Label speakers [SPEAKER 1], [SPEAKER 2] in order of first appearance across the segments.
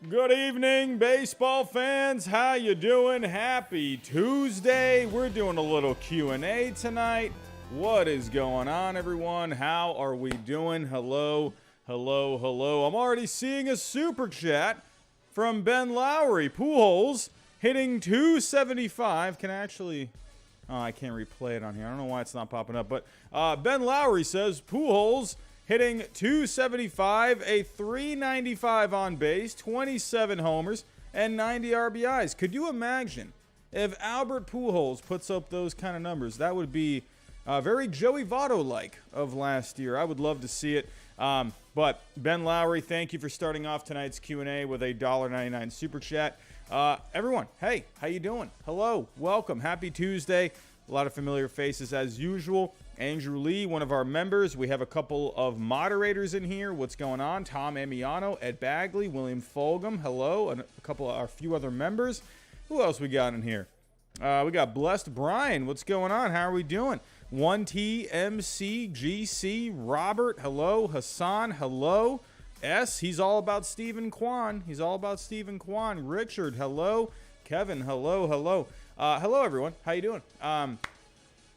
[SPEAKER 1] Good evening, baseball fans. How you doing? Happy Tuesday. We're doing a little Q&A tonight. What is going on, everyone? How are we doing? Hello, hello, hello. I'm already seeing a super chat from Ben Lowry. Pujols hitting 275. Can I actually... Oh, I can't replay it on here. I don't know why it's not popping up. But Ben Lowry says Pujols hitting 275, a 395 on base, 27 homers, and 90 RBIs. Could you imagine if Albert Pujols puts up those kind of numbers? That would be very Joey Votto-like of last year. I would love to see it. But Ben Lowry, thank you for starting off tonight's Q&A with a $1.99 super chat. Everyone, hey, how you doing? Hello, welcome, happy Tuesday. A lot of familiar faces as usual. Andrew Lee, one of our members. We have a couple of moderators in here. What's going on? Tom Amiano, Ed Bagley, William Fulgham, hello, and a few other members. Who else we got in here? We got Blessed Brian. What's going on? How are we doing? 1TMCGC, Robert, hello. Hassan, hello. S, he's all about Stephen Kwan. He's all about Stephen Kwan. Richard, hello. Kevin, hello, hello. Hello, everyone. How you doing?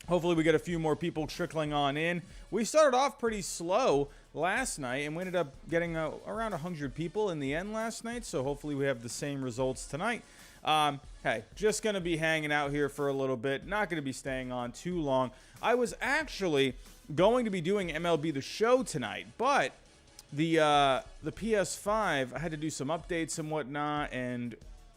[SPEAKER 1] Hopefully we get a few more people trickling on in. We started off pretty slow last night, and we ended up getting around 100 people in the end last night, so hopefully we have the same results tonight. Hey, just going to be hanging out here for a little bit. Not going to be staying on too long. I was actually going to be doing MLB The Show tonight, but the PS5, I had to do some updates and whatnot, and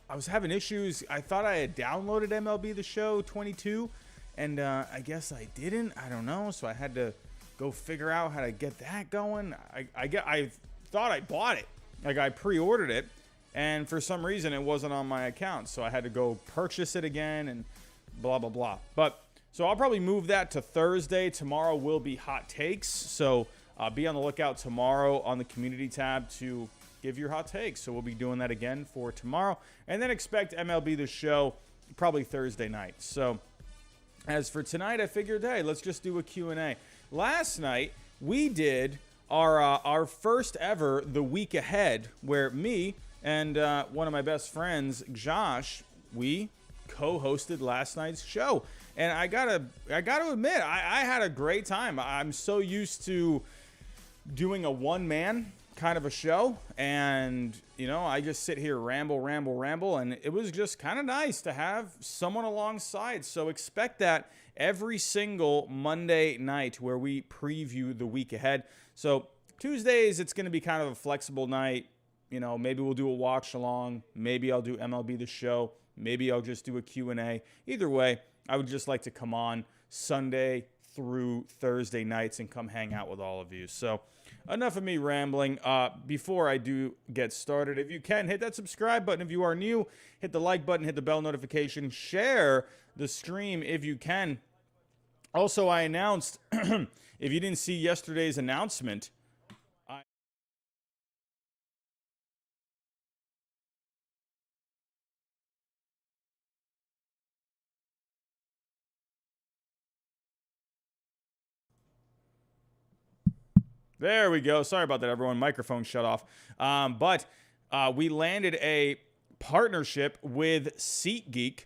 [SPEAKER 1] I was having issues. I thought I had downloaded MLB The Show 22, and I guess I didn't. I don't know, so I had to go figure out how to get that going. I thought I bought it. Like, I pre-ordered it, and for some reason it wasn't on my account, so I had to go purchase it again and blah, blah, blah. But so I'll probably move that to Thursday. Tomorrow will be hot takes, so be on the lookout tomorrow on the community tab to give your hot takes. So we'll be doing that again for tomorrow. And then expect MLB The Show probably Thursday night. So as for tonight, I figured, hey, let's just do a Q&A. Last night, we did our first ever The Week Ahead, where me and one of my best friends, Josh, we co-hosted last night's show. And I gotta admit, I had a great time. I'm so used to doing a one-man kind of a show, and you know, I just sit here ramble, and it was just kind of nice to have someone alongside. So expect that every single Monday night where we preview the week ahead. So Tuesdays, it's going to be kind of a flexible night. You know, maybe we'll do a watch along, maybe I'll do MLB The Show, maybe I'll just do a Q&A. Either way, I would just like to come on Sunday through Thursday nights and come hang out with all of you. So enough of me rambling. Before I do get started, if you can, hit that subscribe button. If you are new, hit the like button, hit the bell notification, share the stream if you can. Also, I announced, if you didn't see yesterday's announcement, there we go. Sorry about that, everyone. Microphone shut off. But we landed a partnership with SeatGeek.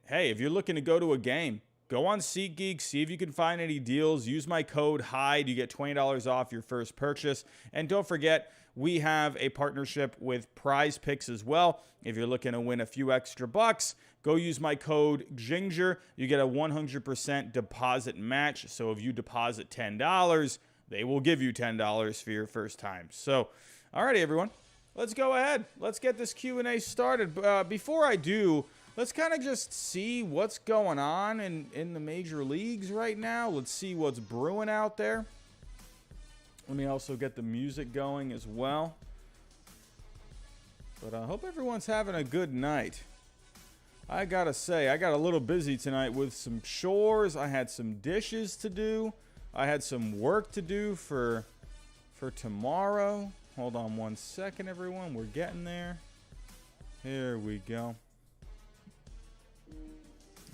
[SPEAKER 1] Hey, if you're looking to go to a game, go on SeatGeek, see if you can find any deals. Use my code HYDE. You get $20 off your first purchase. And don't forget, we have a partnership with PrizePicks as well. If you're looking to win a few extra bucks, go use my code GINGER. You get a 100% deposit match. So if you deposit $10, they will give you $10 for your first time. So, all right, everyone, let's go ahead. Let's get this Q&A started. Before I do, let's kind of just see what's going on in the major leagues right now. Let's see what's brewing out there. Let me also get the music going as well. But I hope everyone's having a good night. I gotta say, I got a little busy tonight with some chores. I had some dishes to do. I had some work to do for tomorrow. Hold on one second, everyone. We're getting there. Here we go.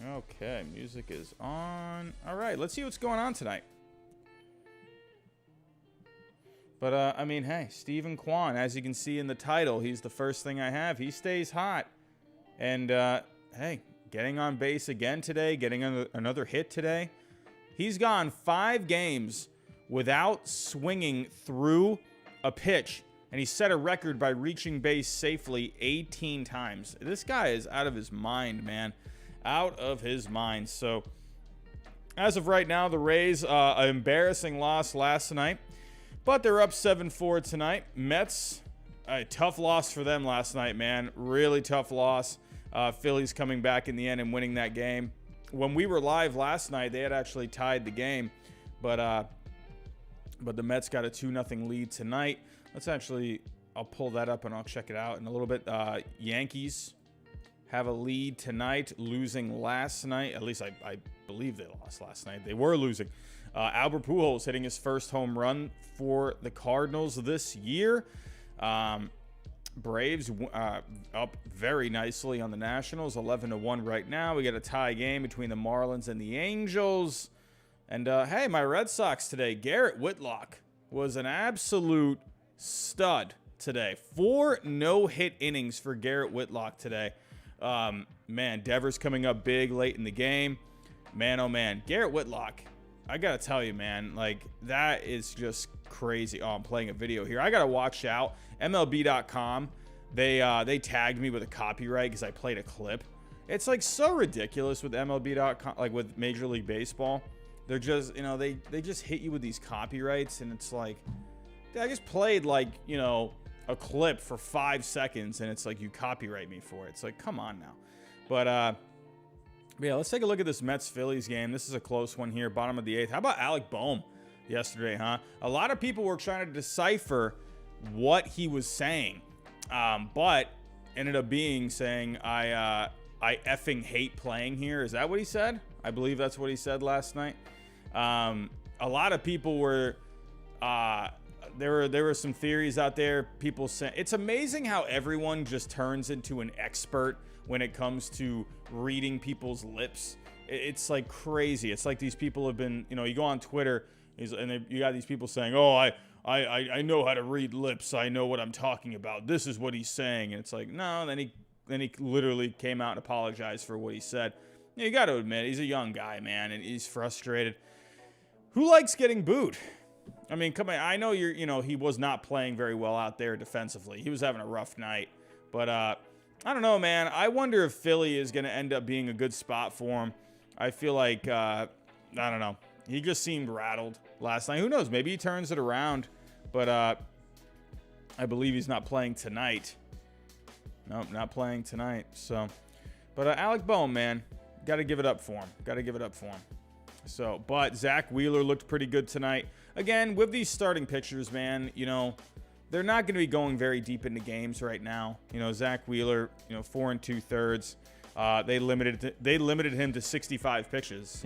[SPEAKER 1] Okay, music is on. All right, let's see what's going on tonight. But, I mean, hey, Stephen Kwan, as you can see in the title, he's the first thing I have. He stays hot. And, hey, getting on base again today, getting another hit today. He's gone 5 games without swinging through a pitch. And he set a record by reaching base safely 18 times. This guy is out of his mind, man. Out of his mind. So, as of right now, the Rays, an embarrassing loss last night. But they're up 7-4 tonight. Mets, a tough loss for them last night, man. Really tough loss. Phillies coming back in the end and winning that game. When we were live last night, they had actually tied the game. But the Mets got a 2-0 lead tonight. I'll pull that up and I'll check it out in a little bit. Yankees have a lead tonight, losing last night. At least I believe they lost last night. They were losing. Albert Pujols hitting his first home run for the Cardinals this year. Braves up very nicely on the Nationals, 11-1 right now. We got a tie game between the Marlins and the Angels. And, hey, my Red Sox today, Garrett Whitlock was an absolute stud today. 4 no-hit innings for Garrett Whitlock today. Man, Devers coming up big late in the game. Man, oh, man. Garrett Whitlock, I got to tell you, man, like, that is just crazy. Oh, I'm playing a video here. I got to watch out. MLB.com, they tagged me with a copyright because I played a clip. It's, like, so ridiculous with MLB.com, like, with Major League Baseball. They're just, they just hit you with these copyrights, and it's like, I just played, like, a clip for 5 seconds, and it's like, you copyright me for it. It's like, come on now. But, yeah, let's take a look at this Mets-Phillies game. This is a close one here, bottom of the 8th. How about Alec Boehm yesterday, huh? A lot of people were trying to decipher what he was saying, but ended up saying, I effing hate playing here. Is that what he said? I believe that's what he said last night. A lot of people were, there were some theories out there. People say it's amazing how everyone just turns into an expert when it comes to reading people's lips. It's like crazy. It's like these people have been, you go on Twitter and you got these people saying, oh, I know how to read lips. I know what I'm talking about. This is what he's saying. And it's like, no, then he literally came out and apologized for what he said. You got to admit, he's a young guy, man, and he's frustrated. Who likes getting booed? I mean, come on. I know he was not playing very well out there defensively. He was having a rough night. But I don't know, man. I wonder if Philly is going to end up being a good spot for him. I feel like, I don't know. He just seemed rattled last night. Who knows? Maybe he turns it around. But I believe he's not playing tonight. Nope, not playing tonight. So, but Alec Boehm, man. Got to give it up for him. So, but Zach Wheeler looked pretty good tonight. Again, with these starting pitchers, man, they're not going to be going very deep into games right now. Zach Wheeler, 4 2/3. They limited him to 65 pitches.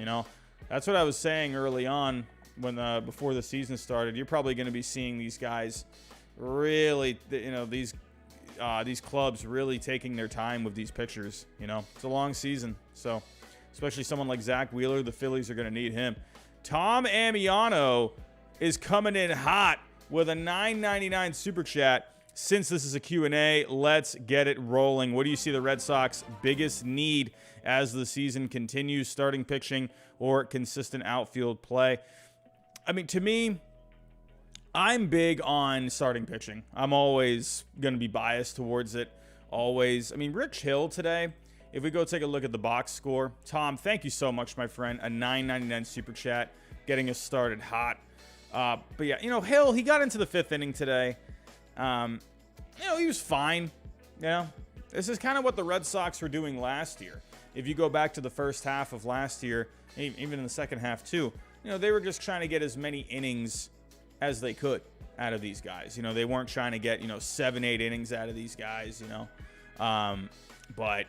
[SPEAKER 1] That's what I was saying early on when before the season started. You're probably going to be seeing these guys really, these clubs really taking their time with these pitchers. It's a long season, so especially someone like Zach Wheeler, the Phillies are going to need him. Tom Amiano is coming in hot with a $9.99 super chat. Since this is a Q&A, let's get it rolling. What do you see the Red Sox biggest need as the season continues, starting pitching or consistent outfield play? I mean, to me, I'm big on starting pitching. I'm always going to be biased towards it. Always. I mean, Rich Hill today, if we go take a look at the box score. Tom, thank you so much, my friend. A $9.99 super chat, getting us started hot. But yeah, Hill, he got into the 5th inning today. He was fine. This is kind of what the Red Sox were doing last year. If you go back to the first half of last year, even in the second half too, they were just trying to get as many innings as they could out of these guys. They weren't trying to get, 7-8 innings out of these guys, but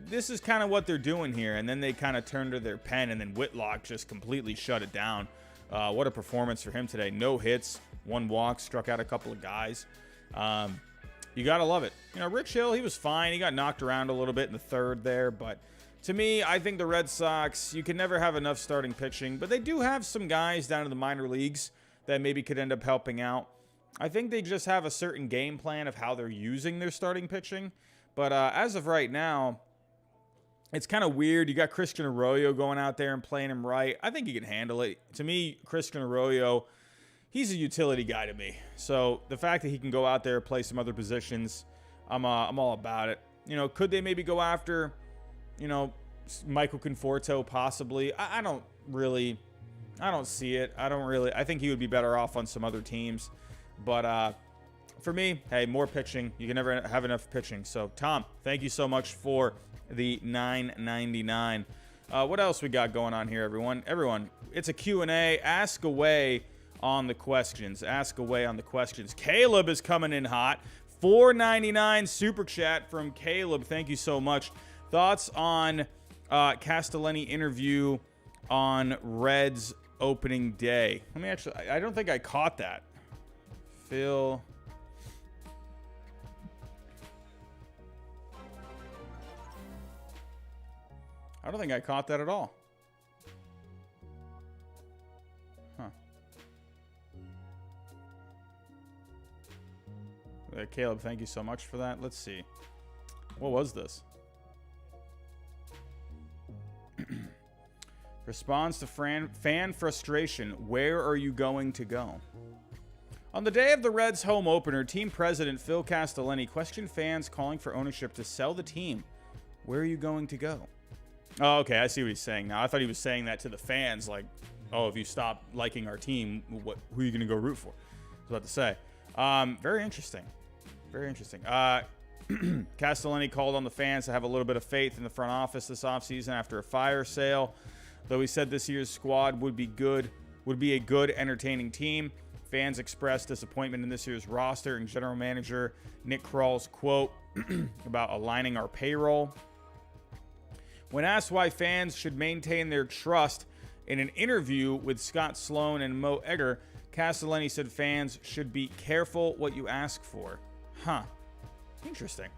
[SPEAKER 1] this is kind of what they're doing here. And then they kind of turned to their pen, and then Whitlock just completely shut it down. What a performance for him today. No hits, 1 walk, struck out a couple of guys. You got to love it. Rich Hill, he was fine. He got knocked around a little bit in the 3rd there. But to me, I think the Red Sox, you can never have enough starting pitching. But they do have some guys down in the minor leagues that maybe could end up helping out. I think they just have a certain game plan of how they're using their starting pitching. But as of right now, it's kind of weird. You got Christian Arroyo going out there and playing him right. I think he can handle it. To me, Christian Arroyo, he's a utility guy to me. So the fact that he can go out there, play some other positions, I'm all about it. You know, could they maybe go after, you know, Michael Conforto possibly? I don't see it. I think he would be better off on some other teams. But for me, hey, more pitching. You can never have enough pitching. So, Tom, thank you so much for the $9.99. What else we got going on here, everyone? Everyone, it's a Q&A. Ask away on the questions. Ask away on the questions. Caleb is coming in hot. $4.99 super chat from Caleb. Thank you so much. Thoughts on Castellani interview on Reds opening day? Let me actually, I don't think I caught that. Phil. I don't think I caught that at all. Huh. Caleb, thank you so much for that. Let's see. What was this? Response to fan frustration. Where are you going to go? On the day of the Reds' home opener, team president Phil Castellani questioned fans calling for ownership to sell the team. Where are you going to go? Oh, okay. I see what he's saying now. I thought he was saying that to the fans, like, oh, if you stop liking our team, who are you going to go root for? I was about to say. Very interesting. Very interesting. Castellani called on the fans to have a little bit of faith in the front office this offseason after a fire sale. Though he said this year's squad would be a good, entertaining team. Fans expressed disappointment in this year's roster, and general manager Nick Krall's quote about aligning our payroll. When asked why fans should maintain their trust in an interview with Scott Sloan and Mo Egger, Castellani said fans should be careful what you ask for. Huh. Interesting.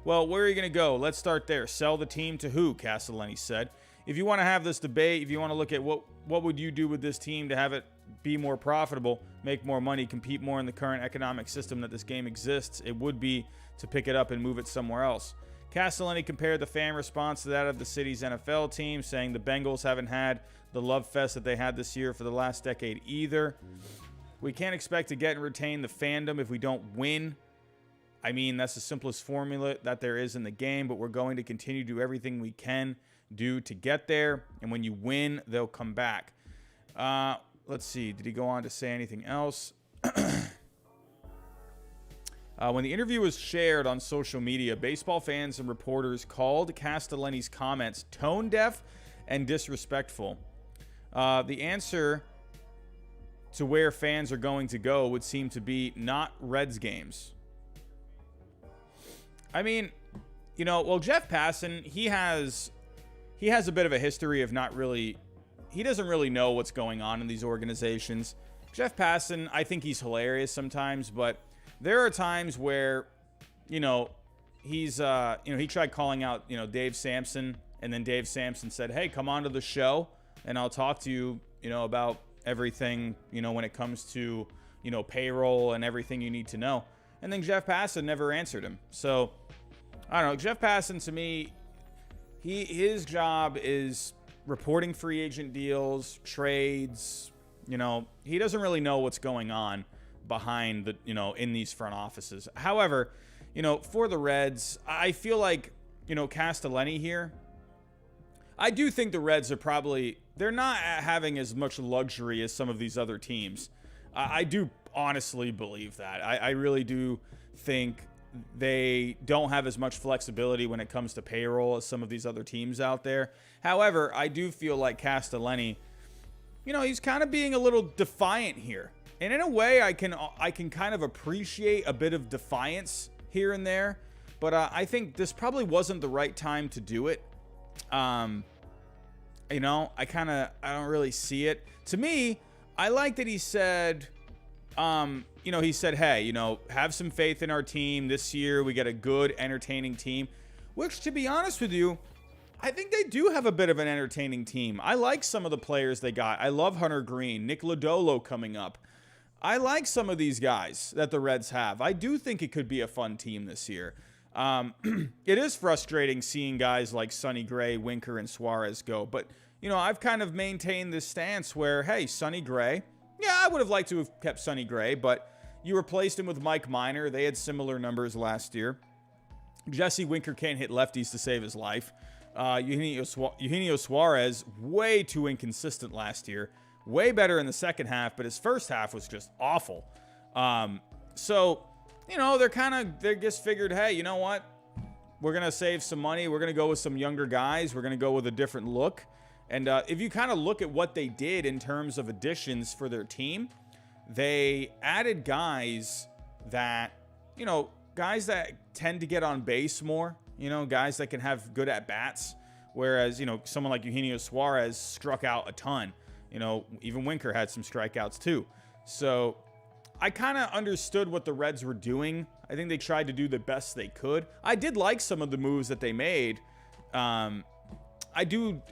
[SPEAKER 1] Well, where are you going to go? Let's start there. Sell the team to who? Castellani said. If you want to have this debate, if you want to look at what would you do with this team to have it be more profitable, make more money, compete more in the current economic system that this game exists, it would be to pick it up and move it somewhere else. Castellani compared the fan response to that of the city's NFL team, saying the Bengals haven't had the love fest that they had this year for the last decade either. We can't expect to get and retain the fandom if we don't win. I mean, that's the simplest formula that there is in the game, but we're going to continue to do everything we can do to get there, and when you win, they'll come back. Let's see. Did he go on to say anything else? When the interview was shared on social media, baseball fans and reporters called Castellani's comments tone-deaf and disrespectful. The answer to where fans are going to go would seem to be not Reds games. I mean, you know, well, Jeff Passan, he has a bit of a history of he doesn't really know what's going on in these organizations. Jeff Passan, I think he's hilarious sometimes, but there are times where, you know, he tried calling out, you know, Dave Sampson, and then Dave Sampson said, hey, come on to the show and I'll talk to you, you know, about everything, you know, when it comes to, you know, payroll and everything you need to know. And then Jeff Passan never answered him. So, I don't know. Jeff Passan, to me, his job is reporting free agent deals, trades. You know, he doesn't really know what's going on behind the, you know, in these front offices. However, you know, for the Reds, I feel like, you know, Castellani here, I do think the Reds are they're not having as much luxury as some of these other teams. I do honestly believe that. I really do think they don't have as much flexibility when it comes to payroll as some of these other teams out there. However, I do feel like Castellani, you know, he's kind of being a little defiant here. And in a way, I can kind of appreciate a bit of defiance here and there. But I think this probably wasn't the right time to do it. You know, I don't really see it. To me, I like that he said, you know, he said, hey, you know, have some faith in our team. This year, we get a good, entertaining team. Which, to be honest with you, I think they do have a bit of an entertaining team. I like some of the players they got. I love Hunter Green, Nick Lodolo coming up. I like some of these guys that the Reds have. I do think it could be a fun team this year. It is frustrating seeing guys like Sonny Gray, Winker, and Suarez go. But, you know, I've kind of maintained this stance where, hey, Sonny Gray, yeah, I would have liked to have kept Sonny Gray, but you replaced him with Mike Minor. They had similar numbers last year. Jesse Winker can't hit lefties to save his life. Eugenio Suarez, way too inconsistent last year. Way better in the second half, but his first half was just awful. So, you know, they just figured, hey, you know what? We're going to save some money. We're going to go with some younger guys. We're going to go with a different look. And if you kind of look at what they did in terms of additions for their team, they added guys that, you know, guys that tend to get on base more, you know, guys that can have good at-bats. Whereas, you know, someone like Eugenio Suarez struck out a ton. You know, even Winker had some strikeouts too. So I kind of understood what the Reds were doing. I think they tried to do the best they could. I did like some of the moves that they made. I don't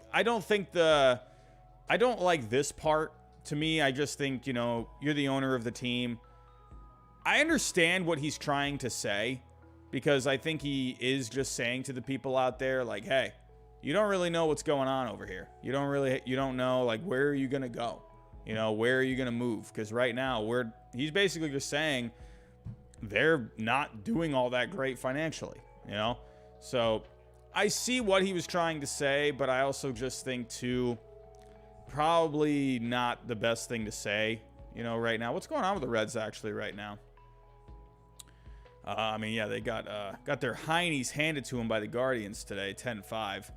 [SPEAKER 1] like this part. To me, I just think, you know, you're the owner of the team. I understand what he's trying to say, because I think he is just saying to the people out there, like, hey, you don't really know what's going on over here. You don't know, like, where are you going to go? You know, where are you going to move? Because right now, he's basically just saying they're not doing all that great financially, you know? So I see what he was trying to say, but I also just think, too, probably not the best thing to say, you know, right now. What's going on with the Reds, actually, right now? I mean, yeah, they got their heinies handed to them by the Guardians today, 10-5.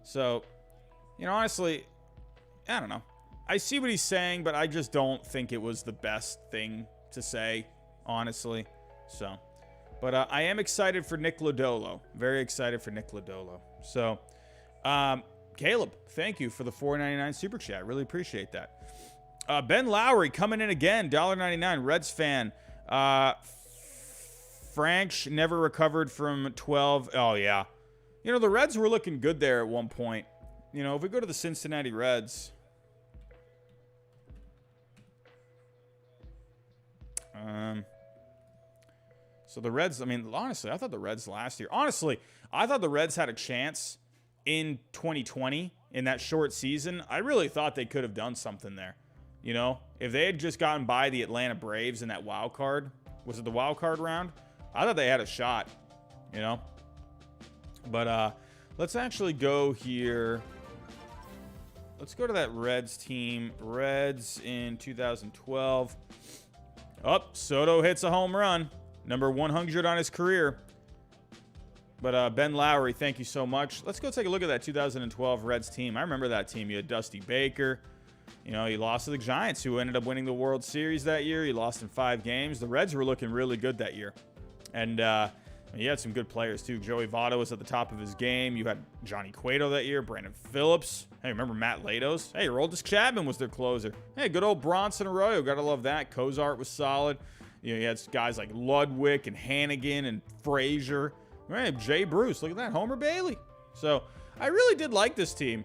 [SPEAKER 1] So, you know, honestly, I don't know. I see what he's saying, but I just don't think it was the best thing to say, honestly. So, but I am excited for Nick Lodolo. Very excited for Nick Lodolo. So, Caleb, thank you for the $4.99 super chat. Really appreciate that. Ben Lowry coming in again, $1.99, Reds fan. Frank never recovered from 12. Oh, yeah. You know, the Reds were looking good there at one point. You know, if we go to the Cincinnati Reds. So the Reds, I mean, honestly, I thought the Reds last year. Honestly, I thought the Reds had a chance in 2020 in that short season. I really thought they could have done something there. You know, if they had just gotten by the Atlanta Braves in that wild card, was it the wild card round? I thought they had a shot, you know. But let's actually go here. Let's go to that Reds team. Reds in 2012. Soto hits a home run. Number 100 on his career. But Ben Lowry, thank you so much. Let's go take a look at that 2012 Reds team. I remember that team. You had Dusty Baker. You know, he lost to the Giants, who ended up winning the World Series that year. He lost in 5 games. The Reds were looking really good that year. And he had some good players, too. Joey Votto was at the top of his game. You had Johnny Cueto that year, Brandon Phillips. Hey, remember Matt Latos? Hey, Aroldis Chapman was their closer. Hey, good old Bronson Arroyo. Got to love that. Cozart was solid. You know, you had guys like Ludwig and Hannigan and Frazier. Right, Jay Bruce. Look at that. Homer Bailey. So, I really did like this team.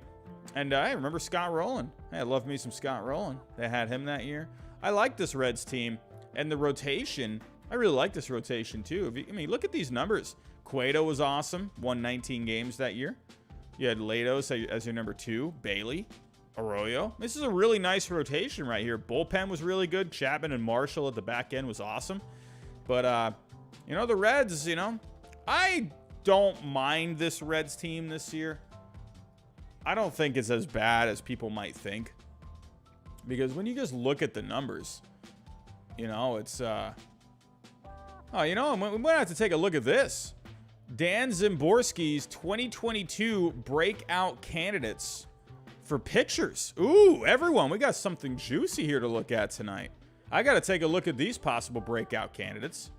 [SPEAKER 1] And I remember Scott Rowland. Hey, I love me some Scott Rowland. They had him that year. I like this Reds team. And the rotation, I really like this rotation, too. I mean, look at these numbers. Cueto was awesome. Won 19 games that year. You had Latos as your number 2. Bailey. Arroyo. This is a really nice rotation right here. Bullpen was really good. Chapman and Marshall at the back end was awesome. But, you know, the Reds, you know, I don't mind this Reds team this year. I don't think it's as bad as people might think. Because when you just look at the numbers, you know, it's, oh, you know, we might have to take a look at this. Dan Zimborski's 2022 breakout candidates for pitchers. Ooh, everyone, we got something juicy here to look at tonight. I got to take a look at these possible breakout candidates.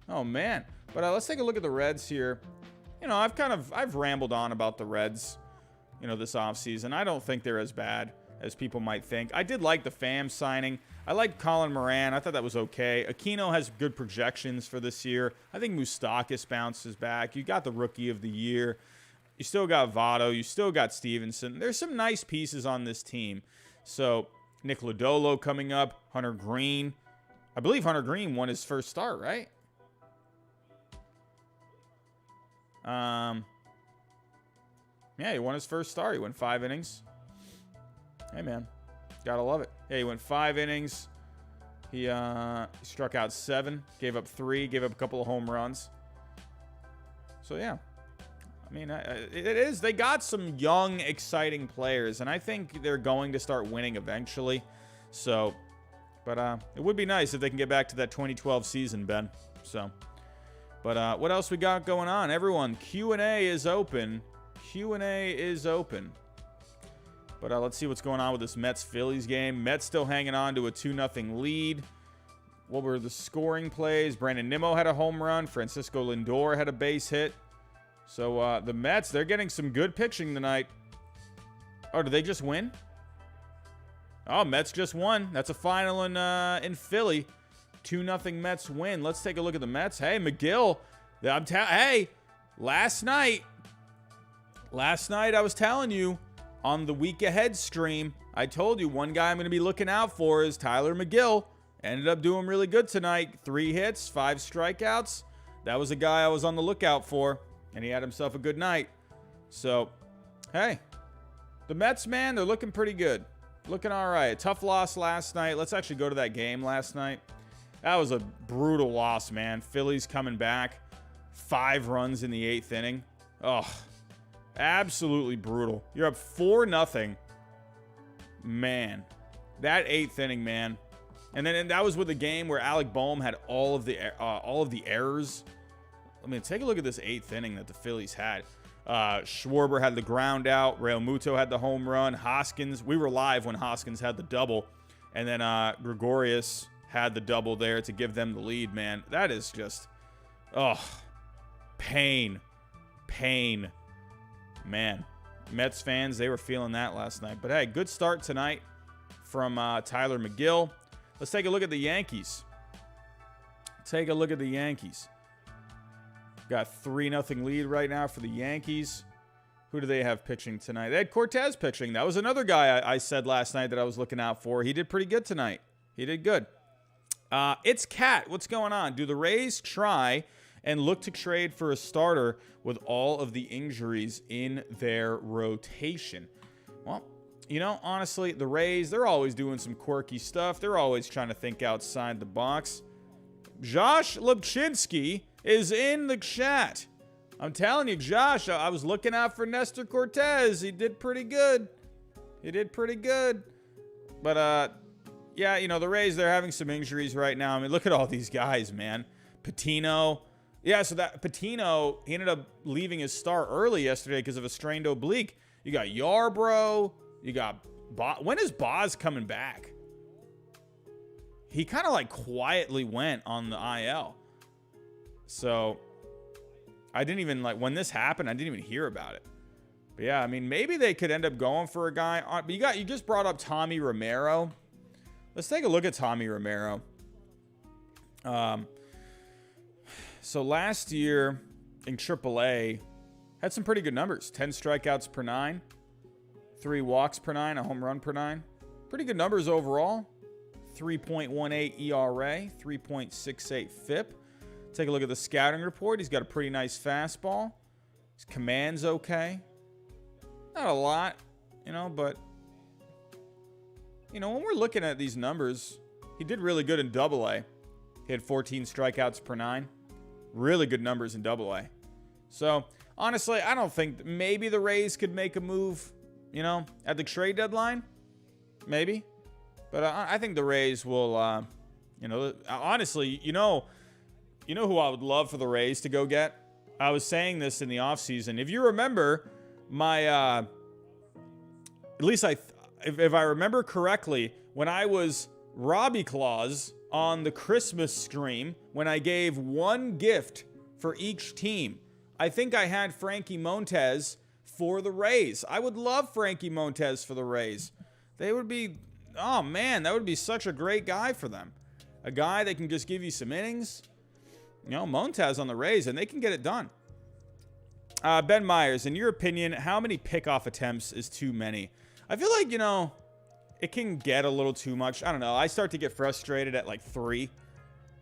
[SPEAKER 1] Oh, man. But let's take a look at the Reds here. You know, I've rambled on about the Reds, you know, this offseason. I don't think they're as bad as people might think. I did like the Pham signing. I liked Colin Moran. I thought that was okay. Aquino has good projections for this year. I think Moustakas bounces back. You got the Rookie of the Year. You still got Votto. You still got Stevenson. There's some nice pieces on this team. So, Nick Lodolo coming up. Hunter Green. I believe Hunter Green won his first start, right? Yeah, he won his first start. He went 5 innings. Hey, man. Gotta love it. Yeah, he went 5 innings. He struck out 7, gave up 3, gave up a couple of home runs. So, yeah. I mean, it is. They got some young, exciting players, and I think they're going to start winning eventually. So, but it would be nice if they can get back to that 2012 season, Ben. So, but what else we got going on? Everyone, Q&A is open. Q&A is open. But let's see what's going on with this Mets-Phillies game. Mets still hanging on to a 2-0 lead. What were the scoring plays? Brandon Nimmo had a home run. Francisco Lindor had a base hit. So the Mets, they're getting some good pitching tonight. Oh, did they just win? Oh, Mets just won. That's a final in Philly. 2-0 Mets win. Let's take a look at the Mets. Hey, McGill. Hey, last night I was telling you on the week ahead stream, I told you one guy I'm going to be looking out for is Tyler McGill. Ended up doing really good tonight. 3 hits, 5 strikeouts. That was a guy I was on the lookout for, and he had himself a good night. So, hey, the Mets, man, they're looking pretty good. Looking all right. Tough loss last night. Let's actually go to that game last night. That was a brutal loss, man. Phillies coming back. 5 runs in the 8th inning. Oh, absolutely brutal. You're up 4-0. Man, that 8th inning, man. And that was with a game where Alec Boehm had all of the errors. I mean, take a look at this 8th inning that the Phillies had. Schwarber had the ground out. Real Muto had the home run. Hoskins, we were live when Hoskins had the double. And then Gregorius had the double there to give them the lead, man. That is just, pain. Man, Mets fans, they were feeling that last night. But hey, good start tonight from Tyler McGill. Let's take a look at the Yankees. Take a look at the Yankees. Got 3-0 lead right now for the Yankees. Who do they have pitching tonight? They had Cortez pitching. That was another guy I said last night that I was looking out for. He did pretty good tonight. He did good. It's Cat. What's going on? Do the Rays try and look to trade for a starter with all of the injuries in their rotation? Well, you know, honestly, the Rays, they're always doing some quirky stuff. They're always trying to think outside the box. Josh Lubchinsky is in the chat. I'm telling you, Josh, I was looking out for Nestor Cortez. He did pretty good. But, yeah, you know, the Rays, they're having some injuries right now. I mean, look at all these guys, man. Patino. Yeah, so that Patino, he ended up leaving his start early yesterday because of a strained oblique. You got Yarbrough. You got when is Boz coming back? He kind of like quietly went on the IL. So I didn't even when this happened, I didn't even hear about it. But yeah, I mean, maybe they could end up going for a guy. But you just brought up Tommy Romero. Let's take a look at Tommy Romero. So last year in AAA, had some pretty good numbers. 10 strikeouts per 9. 3 walks per 9, a home run per 9. Pretty good numbers overall. 3.18 ERA, 3.68 FIP. Take a look at the scouting report. He's got a pretty nice fastball. His command's okay. Not a lot, you know, but, you know, when we're looking at these numbers, he did really good in AA. He had 14 strikeouts per 9. Really good numbers in AA. So, honestly, I don't think maybe the Rays could make a move, you know, at the trade deadline. Maybe. But I think the Rays will, you know, honestly, you know who I would love for the Rays to go get? I was saying this in the offseason. If you remember my, at least if I remember correctly, when I was Robbie Claus on the Christmas stream, when I gave one gift for each team, I think I had Frankie Montes for the Rays. I would love Frankie Montes for the Rays. They would be, oh man, that would be such a great guy for them. A guy that can just give you some innings. You know, Montes on the Rays, and they can get it done. Ben Myers, in your opinion, how many pickoff attempts is too many? I feel like, you know, it can get a little too much. I don't know. I start to get frustrated at like 3.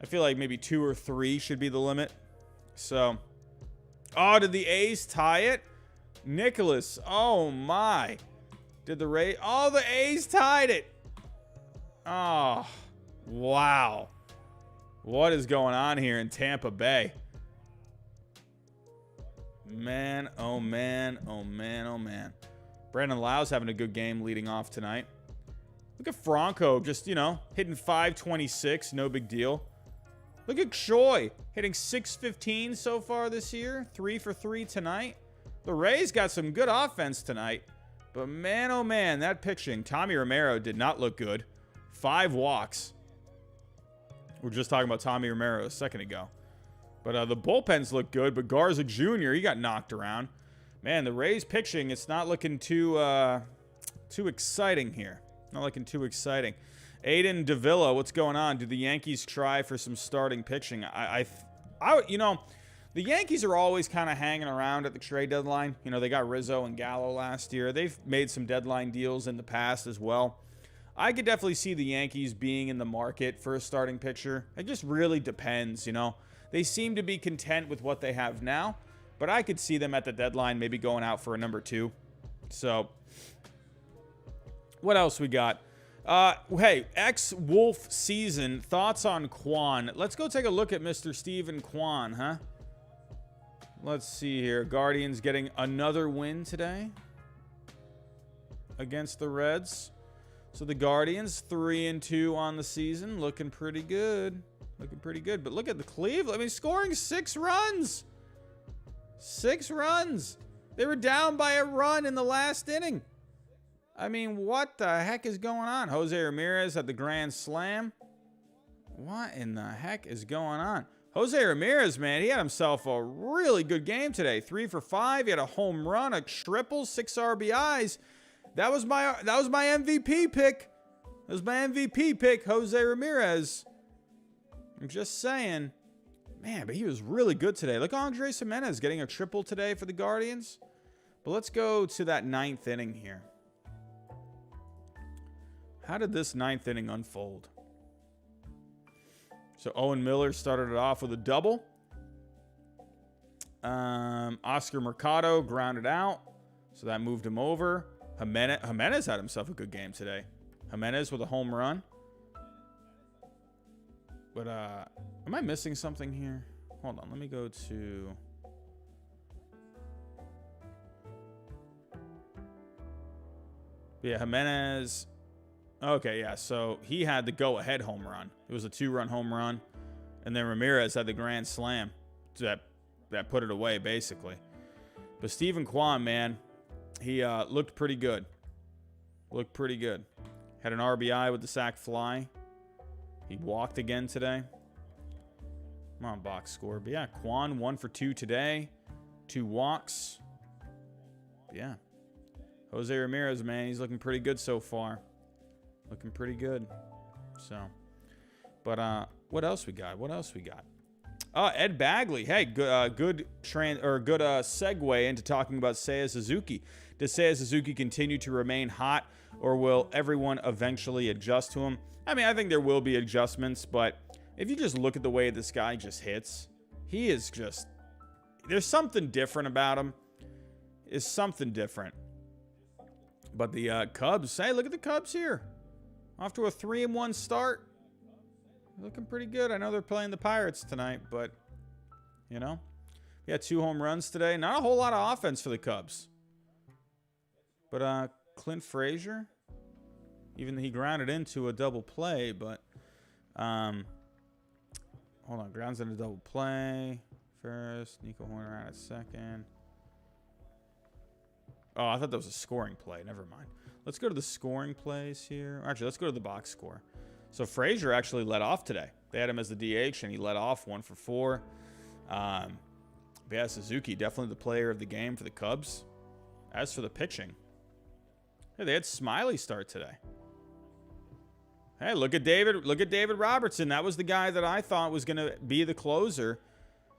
[SPEAKER 1] I feel like maybe 2 or 3 should be the limit. So, oh, did the A's tie it? Nicholas, oh my. Did the Rays? Oh, the A's tied it. Oh, wow. What is going on here in Tampa Bay? Man, oh man, oh man, oh man. Brandon Lau's having a good game leading off tonight. Look at Franco just, you know, hitting 526, no big deal. Look at Choi hitting 615 so far this year, 3 for 3 tonight. The Rays got some good offense tonight, but man, oh man, that pitching. Tommy Romero did not look good. 5 walks. We were just talking about Tommy Romero a second ago. But the bullpens look good, but Garza Jr., he got knocked around. Man, the Rays pitching, it's not looking too exciting here. Not looking too exciting. Aiden Davila, what's going on? Do the Yankees try for some starting pitching? You know, the Yankees are always kind of hanging around at the trade deadline. You know, they got Rizzo and Gallo last year. They've made some deadline deals in the past as well. I could definitely see the Yankees being in the market for a starting pitcher. It just really depends, you know. They seem to be content with what they have now, but I could see them at the deadline maybe going out for a number 2. So, what else we got? Hey, ex-Wolf season, thoughts on Kwan. Let's go take a look at Mr. Steven Kwan, huh? Let's see here. Guardians getting another win today against the Reds. So the Guardians 3-2 on the season, looking pretty good. Looking pretty good. But look at the Cleveland. I mean, scoring 6 runs. 6 runs. They were down by a run in the last inning. I mean, what the heck is going on? Jose Ramirez had the grand slam. What in the heck is going on? Jose Ramirez, man, he had himself a really good game today. 3 for 5. He had a home run, a triple, 6 RBIs. That was my MVP pick. That was my MVP pick, Jose Ramirez. I'm just saying. Man, but he was really good today. Look, Andres Jimenez getting a triple today for the Guardians. But let's go to that 9th inning here. How did this 9th inning unfold? So Owen Miller started it off with a double. Oscar Mercado grounded out. So that moved him over. Jimenez had himself a good game today. Jimenez with a home run. But, am I missing something here? Hold on, let me go to... Yeah, Jimenez... Okay, yeah, so he had the go-ahead home run. It was a 2-run home run. And then Ramirez had the grand slam that put it away, basically. But Steven Kwan, man, he looked pretty good. Looked pretty good. Had an RBI with the sac fly. He walked again today. Come on, box score. But yeah, Kwan 1 for 2 today. 2 walks. But yeah. Jose Ramirez, man, he's looking pretty good so far. Looking pretty good. So, but what else we got? What else we got? Ed Bagley. Hey, good segue into talking about Seiya Suzuki. Does Seiya Suzuki continue to remain hot, or will everyone eventually adjust to him? I mean, I think there will be adjustments, but if you just look at the way this guy just hits, he is just... There's something different about him. Is something different. But the Cubs, hey, look at the Cubs here. Off to a 3-1 start. Looking pretty good. I know they're playing the Pirates tonight, but, you know. We had 2 home runs today. Not a whole lot of offense for the Cubs. But Clint Frazier, even though he grounded into a double play, but, hold on, grounds in a double play. First, Nico Horner out at second. Oh, I thought that was a scoring play. Never mind. Let's go to the scoring plays here. Actually, let's go to the box score. So Frazier actually led off today. They had him as the DH, and he led off 1 for 4. But yeah, Suzuki, definitely the player of the game for the Cubs. As for the pitching, hey, they had Smiley start today. Hey, look at David. Look at David Robertson. That was the guy that I thought was going to be the closer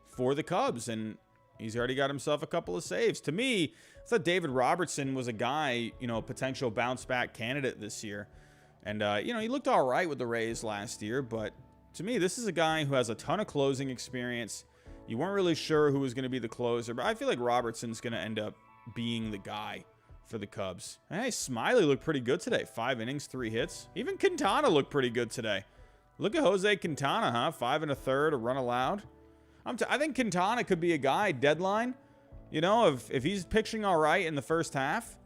[SPEAKER 1] for the Cubs, and he's already got himself a couple of saves. To me, I thought David Robertson was a guy, you know, a potential bounce-back candidate this year. And, you know, he looked all right with the Rays last year, but to me, this is a guy who has a ton of closing experience. You weren't really sure who was going to be the closer, but I feel like Robertson's going to end up being the guy for the Cubs. Hey, Smiley looked pretty good today. 5 innings, 3 hits. Even Quintana looked pretty good today. Look at Jose Quintana, huh? 5 1/3, a run allowed. I think Quintana could be a guy, deadline. You know, if he's pitching all right in the first half,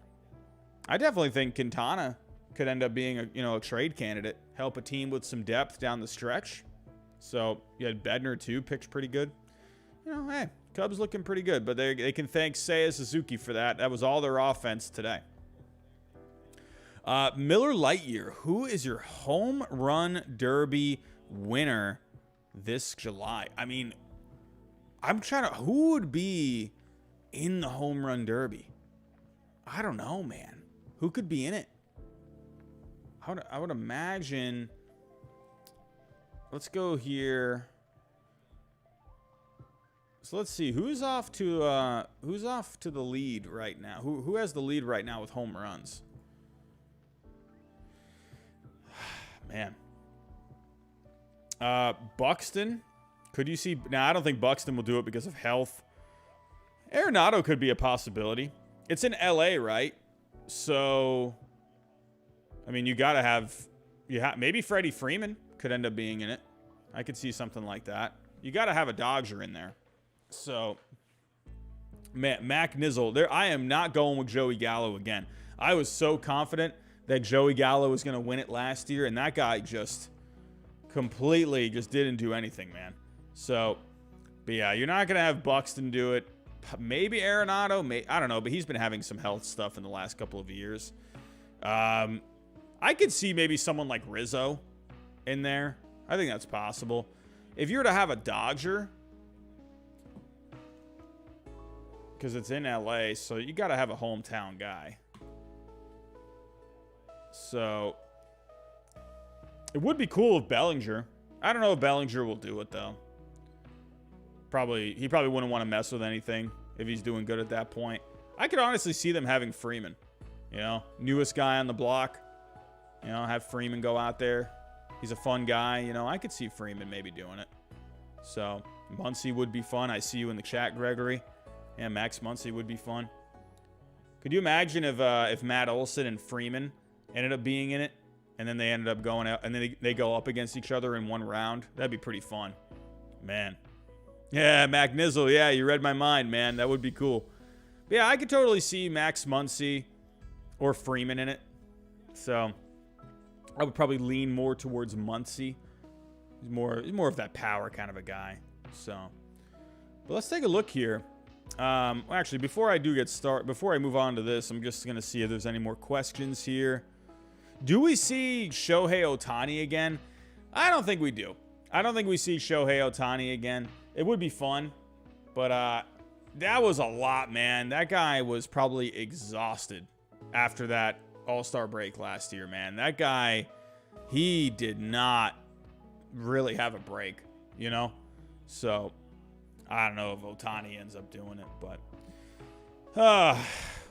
[SPEAKER 1] I definitely think Quintana could end up being a trade candidate. Help a team with some depth down the stretch. So you had Bednar too, pitched pretty good. Hey, Cubs looking pretty good, but they can thank Seiya Suzuki for that. That was all their offense today. Miller Lightyear, who is your home run derby winner this July? I mean, who would be in the home run derby? I don't know, man. Who could be in it? I would imagine. Let's go here. So let's see who's off to the lead right now. Who has the lead right now with home runs? Man. Buxton. Could you see? Now, I don't think Buxton will do it because of health. Arenado could be a possibility. It's in LA, right? So, I mean, you got to have... maybe Freddie Freeman could end up being in it. I could see something like that. You got to have a Dodger in there. So, Mac Nizzle. I am not going with Joey Gallo again. I was so confident that Joey Gallo was going to win it last year, and that guy just completely just didn't do anything, man. So, but yeah, you're not going to have Buxton do it. Maybe Arenado. I don't know, but he's been having some health stuff in the last couple of years. I could see maybe someone like Rizzo in there. I think that's possible. If you were to have a Dodger, because it's in LA, so you got to have a hometown guy. So it would be cool if Bellinger. I don't know if Bellinger will do it though. He probably wouldn't want to mess with anything if he's doing good at that point. I could honestly see them having Freeman. Newest guy on the block. Have Freeman go out there. He's a fun guy. I could see Freeman maybe doing it. So Muncy would be fun. I see you in the chat, Gregory. Yeah, Max Muncy would be fun. Could you imagine if Matt Olson and Freeman ended up being in it, and then they ended up going out, and then they go up against each other in one round? That'd be pretty fun, man. Yeah, Mac Nizzle. Yeah, you read my mind, man. That would be cool. But yeah, I could totally see Max Muncy or Freeman in it. So I would probably lean more towards Muncy. He's more of that power kind of a guy. So, but let's take a look here. Actually, before I move on to this, I'm just gonna see if there's any more questions here. Do we see Shohei Ohtani again? I don't think we do. I don't think we see Shohei Ohtani again. It would be fun, but that was a lot, man. That guy was probably exhausted after that All-Star break last year, man. That guy, he did not really have a break, So I don't know if Ohtani ends up doing it, but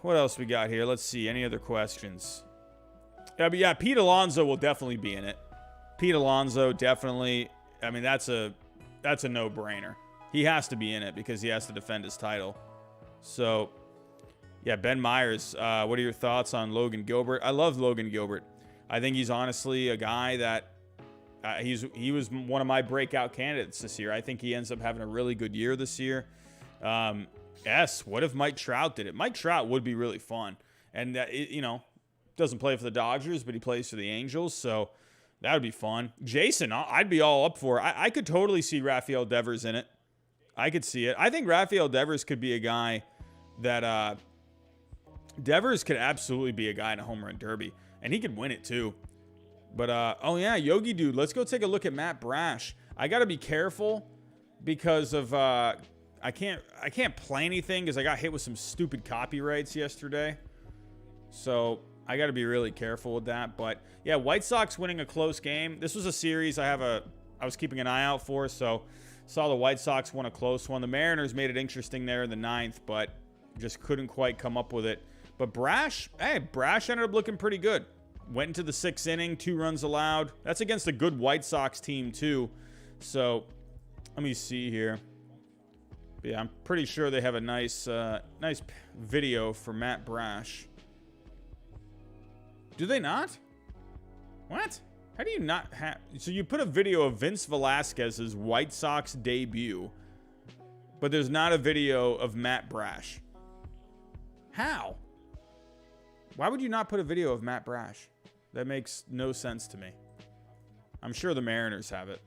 [SPEAKER 1] what else we got here? Let's see. Any other questions? Yeah, Pete Alonso will definitely be in it. Pete Alonso definitely. I mean, that's a no-brainer. He has to be in it because he has to defend his title. So, yeah, Ben Myers. What are your thoughts on Logan Gilbert? I love Logan Gilbert. I think he's honestly a guy that he was one of my breakout candidates this year. I think he ends up having a really good year this year. Yes, what if Mike Trout did it? Mike Trout would be really fun. And, doesn't play for the Dodgers, but he plays for the Angels, so that would be fun. Jason, I'd be all up for it. I could totally see Rafael Devers in it. I could see it. I think Rafael Devers could be a guy that Devers could absolutely be a guy in a home run derby, and he could win it too. But, oh yeah, Yogi Dude, let's go take a look at Matt Brash. I got to be careful because of, I can't play anything because I got hit with some stupid copyrights yesterday. So I got to be really careful with that. But yeah, White Sox winning a close game. This was a series I was keeping an eye out for. So saw the White Sox won a close one. The Mariners made it interesting there in the 9th, but just couldn't quite come up with it. But Brash ended up looking pretty good. Went into the 6th inning, 2 runs allowed. That's against a good White Sox team too. So let me see here. But yeah, I'm pretty sure they have a nice video for Matt Brash. Do they not? What? How do you not have... So you put a video of Vince Velasquez's White Sox debut, but there's not a video of Matt Brash. How? Why would you not put a video of Matt Brash? That makes no sense to me. I'm sure the Mariners have it.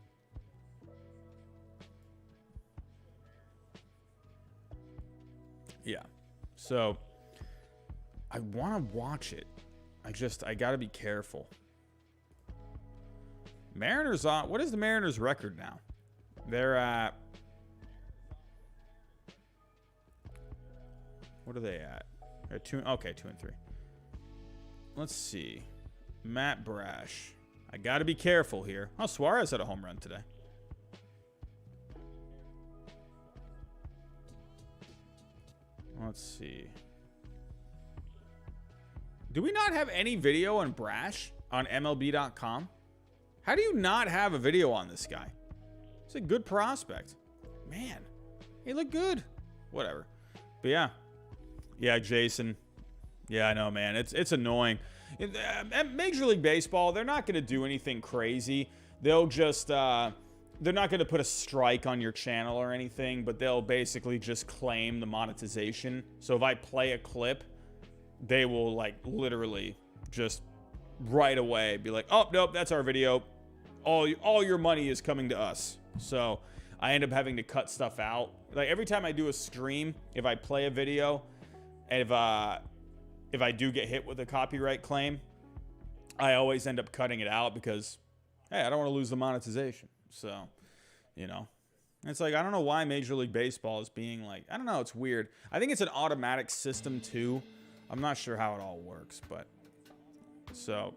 [SPEAKER 1] Yeah. So, I want to watch it. I got to be careful. Mariners on... What is the Mariners' record now? They're at... What are they at? They're 2... Okay, 2-3. Let's see. Matt Brash. I got to be careful here. Oh, Suarez had a home run today. Let's see. Do we not have any video on Brash on MLB.com? How do you not have a video on this guy? He's a good prospect. Man, he looked good. Whatever. But yeah. Yeah, Jason. Yeah, I know, man. It's annoying. At Major League Baseball, they're not going to do anything crazy. They'll just... they're not going to put a strike on your channel or anything, but they'll basically just claim the monetization. So if I play a clip, they will, like, literally just right away be like, oh, nope, that's our video. All your money is coming to us. So I end up having to cut stuff out. Like, every time I do a stream, if I play a video, and if I do get hit with a copyright claim, I always end up cutting it out because, hey, I don't want to lose the monetization. So, you know, it's like, I don't know why Major League Baseball is being like, I don't know, it's weird. I think it's an automatic system too. I'm not sure how it all works, but so,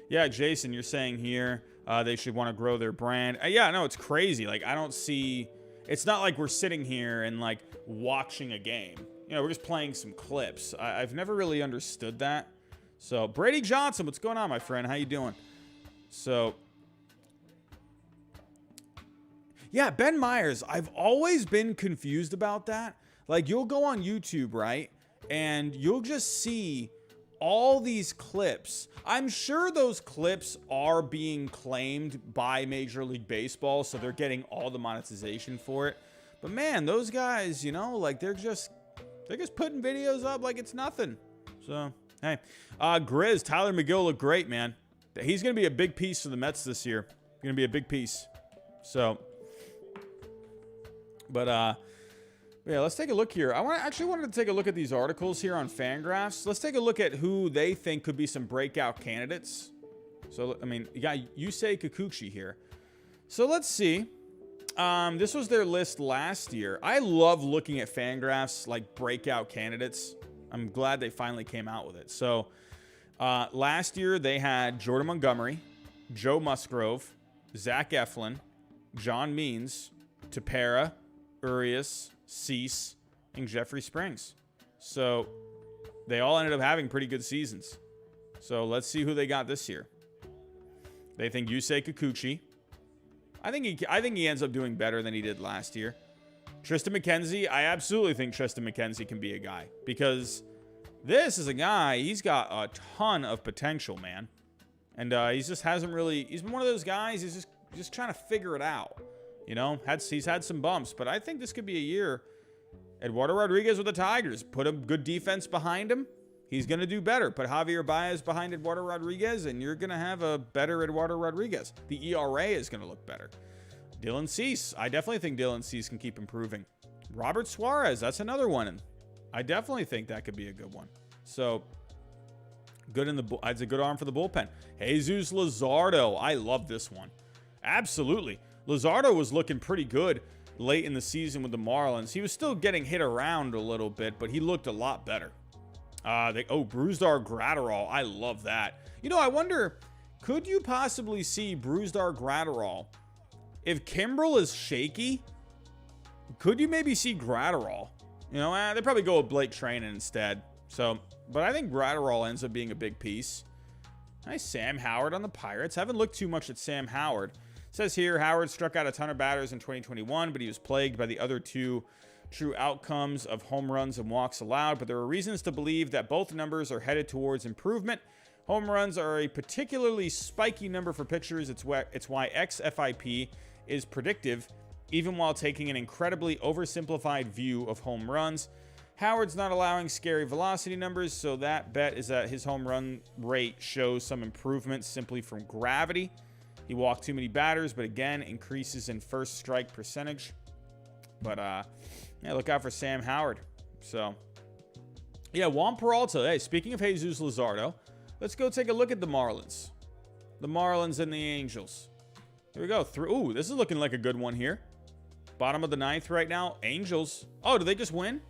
[SPEAKER 1] yeah, Jason, you're saying here they should want to grow their brand. Yeah, no, it's crazy. Like, I don't see, it's not like we're sitting here and like watching a game. You know, we're just playing some clips. I've never really understood that. So, Brady Johnson, what's going on, my friend? How you doing? So, yeah, Ben Myers. I've always been confused about that. Like, you'll go on YouTube, right? And you'll just see all these clips. I'm sure those clips are being claimed by Major League Baseball, so they're getting all the monetization for it. But man, those guys, you know, like they're just putting videos up like it's nothing. So, hey. Grizz, Tyler McGill looked great, man. He's going to be a big piece for the Mets this year. Going to be a big piece. So, but yeah, let's take a look here. I actually wanted to take a look at these articles here on Fangraphs. Let's take a look at who they think could be some breakout candidates. So, I mean, you got Yusei Kikuchi here. So let's see. This was their list last year. I love looking at Fangraphs like breakout candidates. I'm glad they finally came out with it. So last year they had Jordan Montgomery, Joe Musgrove, Zach Eflin, John Means, Tepera, Urias, Cease, and Jeffrey Springs. So they all ended up having pretty good seasons. So let's see who they got this year. They think Yusei Kikuchi. I think he ends up doing better than he did last year. Tristan McKenzie, I absolutely think Tristan McKenzie can be a guy because this is a guy, he's got a ton of potential, man. And he just hasn't really, he's been one of those guys, he's just trying to figure it out. You know, he's had some bumps, but I think this could be a year. Eduardo Rodriguez with the Tigers, put a good defense behind him. He's going to do better. Put Javier Baez behind Eduardo Rodriguez, and you're going to have a better Eduardo Rodriguez. The ERA is going to look better. Dylan Cease. I definitely think Dylan Cease can keep improving. Robert Suarez. That's another one. And I definitely think that could be a good one. So, good in the... It's a good arm for the bullpen. Jesus Luzardo. I love this one. Absolutely. Luzardo was looking pretty good late in the season with the Marlins. He was still getting hit around a little bit, but he looked a lot better. Brusdar Graterol. I love that. You know, I wonder, could you possibly see Brusdar Graterol? If Kimbrel is shaky, could you maybe see Graterol? You know, they probably go with Blake Treinen instead. So, but I think Graterol ends up being a big piece. Nice Sam Howard on the Pirates. Haven't looked too much at Sam Howard. says here, Howard struck out a ton of batters in 2021, but he was plagued by the other two true outcomes of home runs and walks allowed. But there are reasons to believe that both numbers are headed towards improvement. Home runs are a particularly spiky number for pitchers. It's why xFIP is predictive, even while taking an incredibly oversimplified view of home runs. Howard's not allowing scary velocity numbers, so that bet is that his home run rate shows some improvement simply from gravity. He walked too many batters, but again, increases in first strike percentage. But, yeah, look out for Sam Howard. So, yeah, Juan Peralta. Hey, speaking of Jesus Luzardo, let's go take a look at the Marlins. The Marlins and the Angels. Here we go. Ooh, this is looking like a good one here. Bottom of the ninth right now. Angels. Oh, did they just win?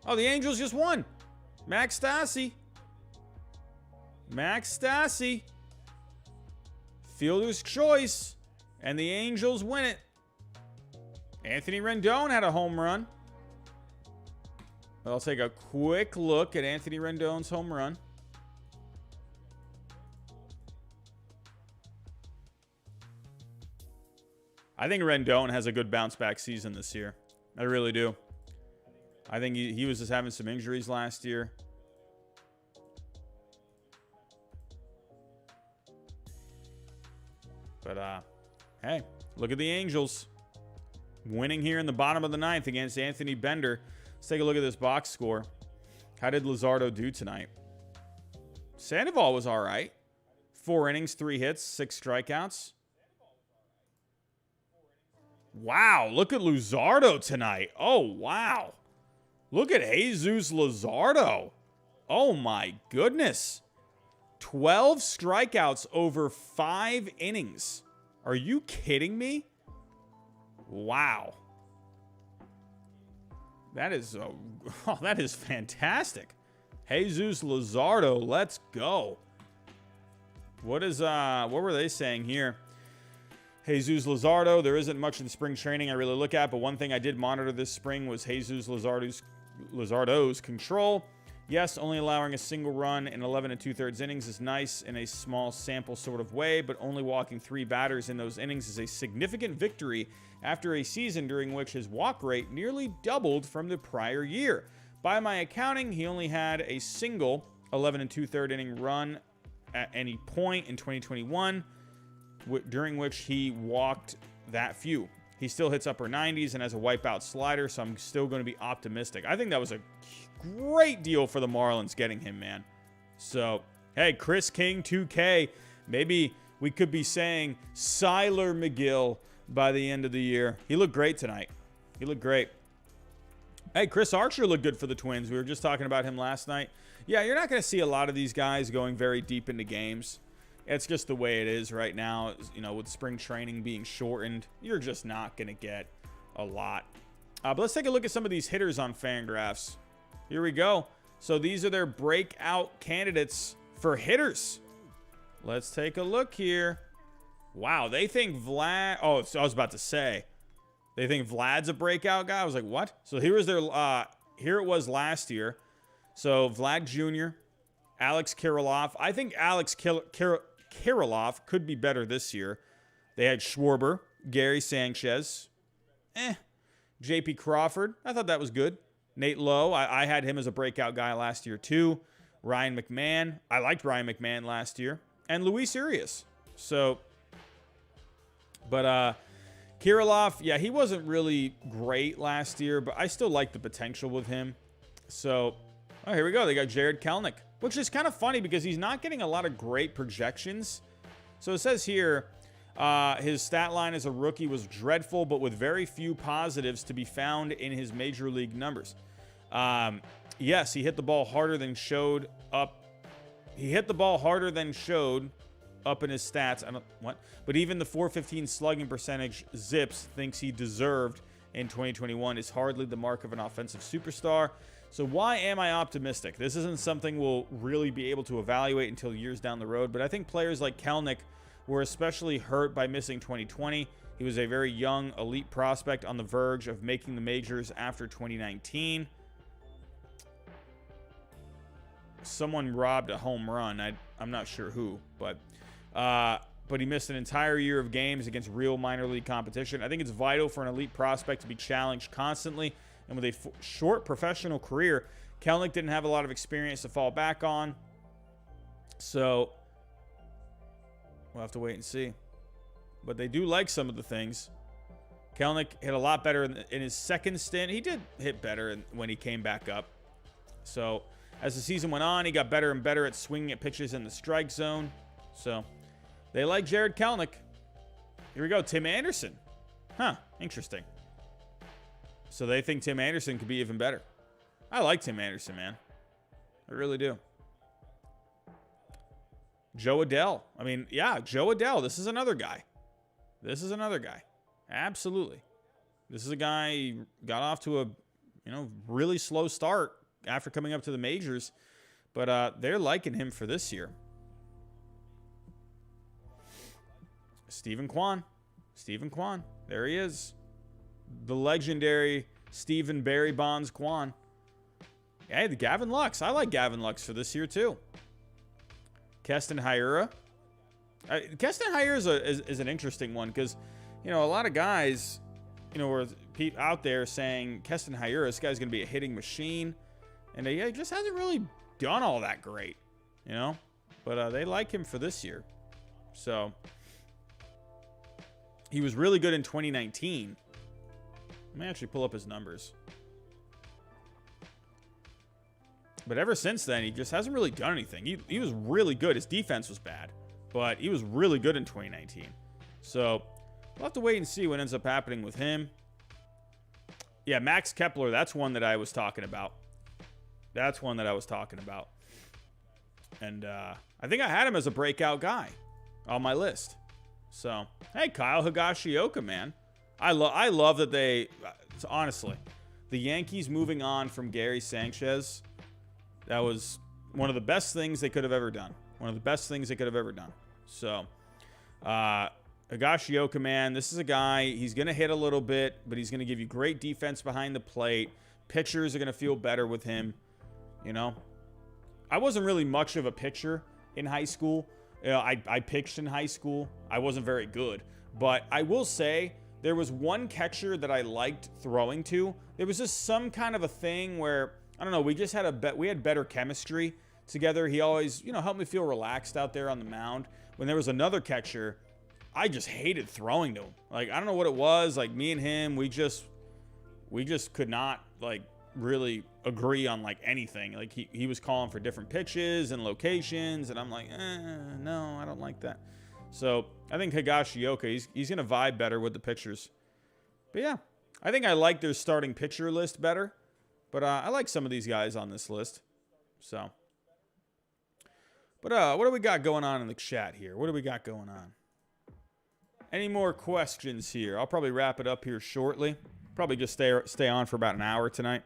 [SPEAKER 1] Oh, the Angels just won. Max Stassi. Max Stassi. Fielder's choice. And the Angels win it. Anthony Rendon had a home run. I'll take a quick look at Anthony Rendon's home run. I think Rendon has a good bounce back season this year. I really do. I think he was just having some injuries last year. But, hey, look at the Angels. Winning here in the bottom of the ninth against Anthony Bender. Let's take a look at this box score. How did Luzardo do tonight? Sandoval was all right. 4 innings, 3 hits, 6 strikeouts. Wow, look at Luzardo tonight. Oh, wow. Look at Jesus Luzardo. Oh, my goodness. 12 strikeouts over 5 innings. Are you kidding me? Wow. That is that is fantastic. Jesus Luzardo, let's go. What were they saying here? Jesus Luzardo, there isn't much in spring training I really look at, but one thing I did monitor this spring was Jesus Luzardo's control. Yes, only allowing a single run in 11 2/3 innings is nice in a small sample sort of way, but only walking 3 batters in those innings is a significant victory after a season during which his walk rate nearly doubled from the prior year. By my accounting, he only had a single 11 2/3 inning run at any point in 2021, during which he walked that few. He still hits upper 90s and has a wipeout slider, so I'm still going to be optimistic. I think that was a great deal for the Marlins getting him, man. So, hey, Chris King 2K. Maybe we could be saying Siler McGill by the end of the year. He looked great tonight. He looked great. Hey, Chris Archer looked good for the Twins. We were just talking about him last night. Yeah, you're not going to see a lot of these guys going very deep into games. It's just the way it is right now. You know, with spring training being shortened, you're just not going to get a lot. But let's take a look at some of these hitters on Fangraphs. Here we go. So these are their breakout candidates for hitters. Let's take a look here. Wow, they think Vlad... Oh, so I was about to say. They think Vlad's a breakout guy? I was like, what? So here was their... here it was last year. So Vlad Jr., Alex Kirilloff. I think Alex Kirilloff could be better this year. They had Schwarber, Gary Sanchez. J.P. Crawford. I thought that was good. Nate Lowe. I had him as a breakout guy last year too. Ryan McMahon. I liked Ryan McMahon last year. And Luis Urias. So, but Kirilloff, yeah, he wasn't really great last year, but I still like the potential with him. So, oh, here we go. They got Jared Kelenic, which is kind of funny because he's not getting a lot of great projections. So it says here, his stat line as a rookie was dreadful, but with very few positives to be found in his major league numbers. Yes, he hit the ball harder than showed up. He hit the ball harder than showed up in his stats. But even the .415 slugging percentage Zips thinks he deserved in 2021 is hardly the mark of an offensive superstar. So why am I optimistic? This isn't something we'll really be able to evaluate until years down the road, but I think players like Kelenic were especially hurt by missing 2020. He was a very young, elite prospect on the verge of making the majors after 2019. Someone robbed a home run. I'm not sure who, but but he missed an entire year of games against real minor league competition. I think it's vital for an elite prospect to be challenged constantly. And with a short professional career, Kelenic didn't have a lot of experience to fall back on. So we'll have to wait and see. But they do like some of the things. Kelenic hit a lot better in his second stint. He did hit better when he came back up. So as the season went on, he got better and better at swinging at pitches in the strike zone. So they like Jared Kelenic. Here we go, Tim Anderson. Huh, interesting. So they think Tim Anderson could be even better. I like Tim Anderson, man. I really do. Joe Adell. I mean, yeah, Joe Adell. This is another guy. Absolutely. This is a guy who got off to a, really slow start after coming up to the majors. But they're liking him for this year. Stephen Kwan. There he is. The legendary Stephen Barry Bonds Kwan. Hey, the Gavin Lux. I like Gavin Lux for this year, too. Keston Hiura. Keston Hiura is an interesting one because, a lot of guys, were out there saying Keston Hiura, this guy's going to be a hitting machine. And he just hasn't really done all that great, But they like him for this year. So he was really good in 2019. Let me actually pull up his numbers. But ever since then, he just hasn't really done anything. He was really good. His defense was bad, but he was really good in 2019. So we'll have to wait and see what ends up happening with him. Yeah, Max Kepler, that's one that I was talking about. And I think I had him as a breakout guy on my list. So, hey, Kyle Higashioka, man. I love that they, honestly, the Yankees moving on from Gary Sanchez, that was one of the best things they could have ever done. So, Higashioka, man, this is a guy, he's going to hit a little bit, but he's going to give you great defense behind the plate. Pitchers are going to feel better with him, I wasn't really much of a pitcher in high school. I pitched in high school. I wasn't very good. But I will say, there was one catcher that I liked throwing to. There was just some kind of a thing where, I don't know, we just had we had better chemistry together. He always, helped me feel relaxed out there on the mound. When there was another catcher, I just hated throwing to him. Like, I don't know what it was. Like, me and him, we just could not, really agree on, anything. Like, he was calling for different pitches and locations, and I'm like, no, I don't like that. So I think Higashioka, he's going to vibe better with the pitchers. But yeah, I think I like their starting pitcher list better. But I like some of these guys on this list. So, but what do we got going on in the chat here? What do we got going on? Any more questions here? I'll probably wrap it up here shortly. Probably just stay on for about an hour tonight.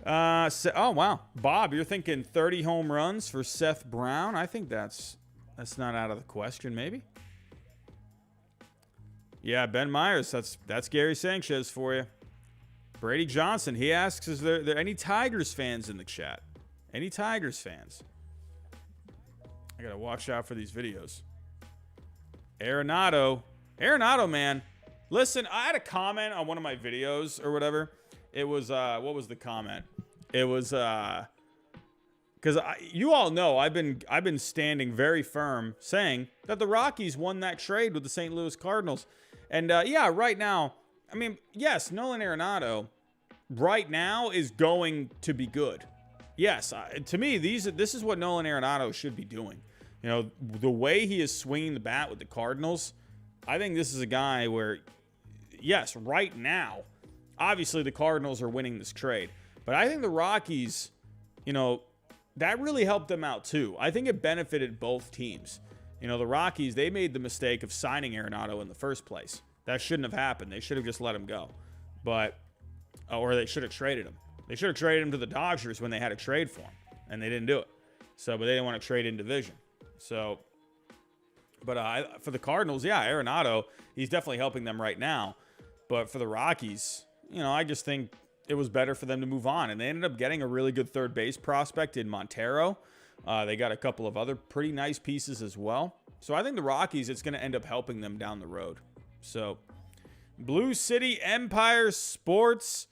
[SPEAKER 1] Oh, wow. Bob, you're thinking 30 home runs for Seth Brown? I think that's not out of the question, maybe. Yeah, Ben Myers, that's Gary Sanchez for you. Brady Johnson, he asks, is there any Tigers fans in the chat? Any Tigers fans? I got to watch out for these videos. Arenado, man. Listen, I had a comment on one of my videos or whatever. It was, what was the comment? It was, because you all know I've been standing very firm saying that the Rockies won that trade with the St. Louis Cardinals. And, yeah, right now, I mean, yes, Nolan Arenado right now is going to be good. Yes, to me, this is what Nolan Arenado should be doing. The way he is swinging the bat with the Cardinals, I think this is a guy where, yes, right now, obviously the Cardinals are winning this trade. But I think the Rockies, that really helped them out too. I think it benefited both teams. The Rockies, they made the mistake of signing Arenado in the first place. That shouldn't have happened. They should have just let him go. Or they should have traded him. They should have traded him to the Dodgers when they had a trade for him. And they didn't do it. But they didn't want to trade in division. For the Cardinals, yeah, Arenado, he's definitely helping them right now. But for the Rockies, I just think it was better for them to move on. And they ended up getting a really good third base prospect in Montero. They got a couple of other pretty nice pieces as well. So I think the Rockies, it's going to end up helping them down the road. So Blue City Empire Sports,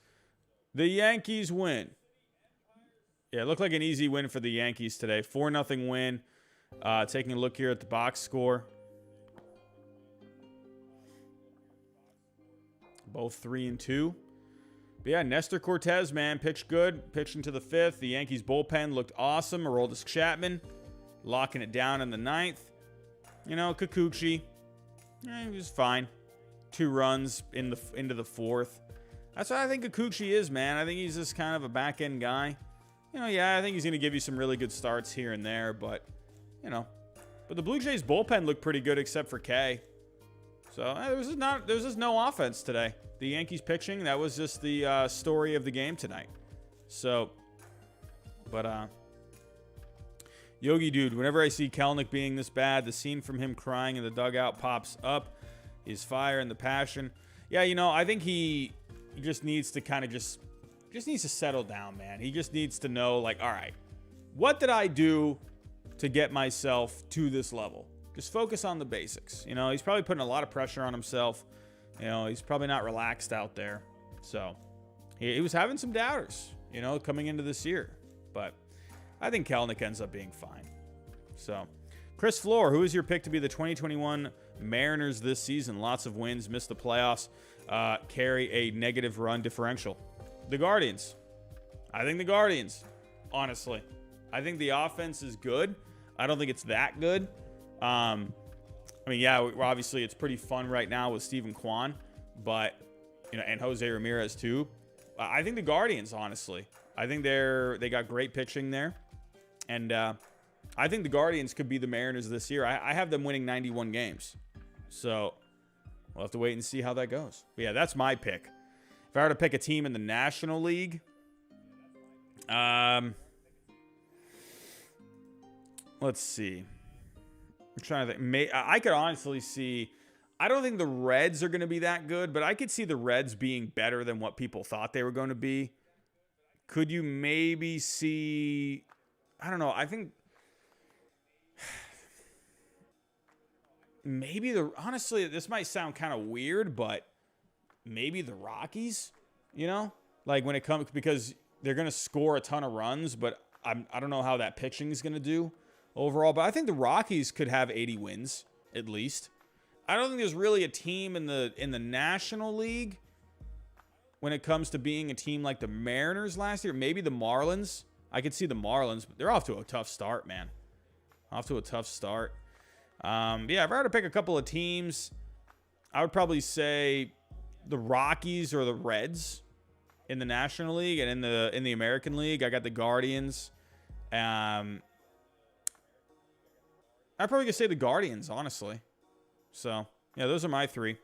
[SPEAKER 1] the Yankees win. Yeah, it looked like an easy win for the Yankees today. 4-0 win. Taking a look here at the box score. Both 3-2. But yeah, Nestor Cortez, man, pitched good. Pitched into the 5th. The Yankees bullpen looked awesome. Aroldis Chapman locking it down in the 9th. You know, Kikuchi, he was fine. 2 runs into the 4th. That's what I think Kikuchi is, man. I think he's just kind of a back-end guy. You know, yeah, I think he's going to give you some really good starts here and there, but, you know. But the Blue Jays bullpen looked pretty good except for K. So, there was just no offense today. The Yankees pitching, that was just the story of the game tonight. So, but, Yogi Dude, whenever I see Kelenic being this bad, the scene from him crying in the dugout pops up. His fire and the passion. Yeah, you know, I think he just needs to kind of just needs to settle down, man. He just needs to know, like, all right, what did I do to get myself to this level? Just focus on the basics. You know, he's probably putting a lot of pressure on himself. You know, he's probably not relaxed out there. So, he was having some doubters, you know, coming into this year. But I think Kelenic ends up being fine. So, Chris Floor, who is your pick to be the 2021 Mariners this season? Lots of wins, missed the playoffs, carry a negative run differential. The Guardians. I think the Guardians, honestly. I think the offense is good. I don't think it's that good. I mean, yeah, obviously it's pretty fun right now with Steven Kwan, but, you know, and Jose Ramirez too. I think the Guardians, honestly. I think they got great pitching there. And I think the Guardians could be the Mariners this year. I have them winning 91 games. So we'll have to wait and see how that goes. But yeah, that's my pick. If I were to pick a team in the National League, let's see. I'm trying to think. I could honestly see. I don't think the Reds are going to be that good, but I could see the Reds being better than what people thought they were going to be. Could you maybe see? I don't know. I think maybe honestly, this might sound kind of weird, but maybe the Rockies, you know, like when it comes, because they're going to score a ton of runs, but I don't know how that pitching is going to do overall. But I think the Rockies could have 80 wins at least. I don't think there's really a team in the National League when it comes to being a team like the Mariners last year. Maybe the Marlins. I could see the Marlins, but they're off to a tough start, man. Off to a tough start. Yeah, if I were to pick a couple of teams, I would probably say the Rockies or the Reds in the National League, and in the American League, I got the Guardians. I'd probably just say the Guardians, honestly. So, yeah, those are my 3.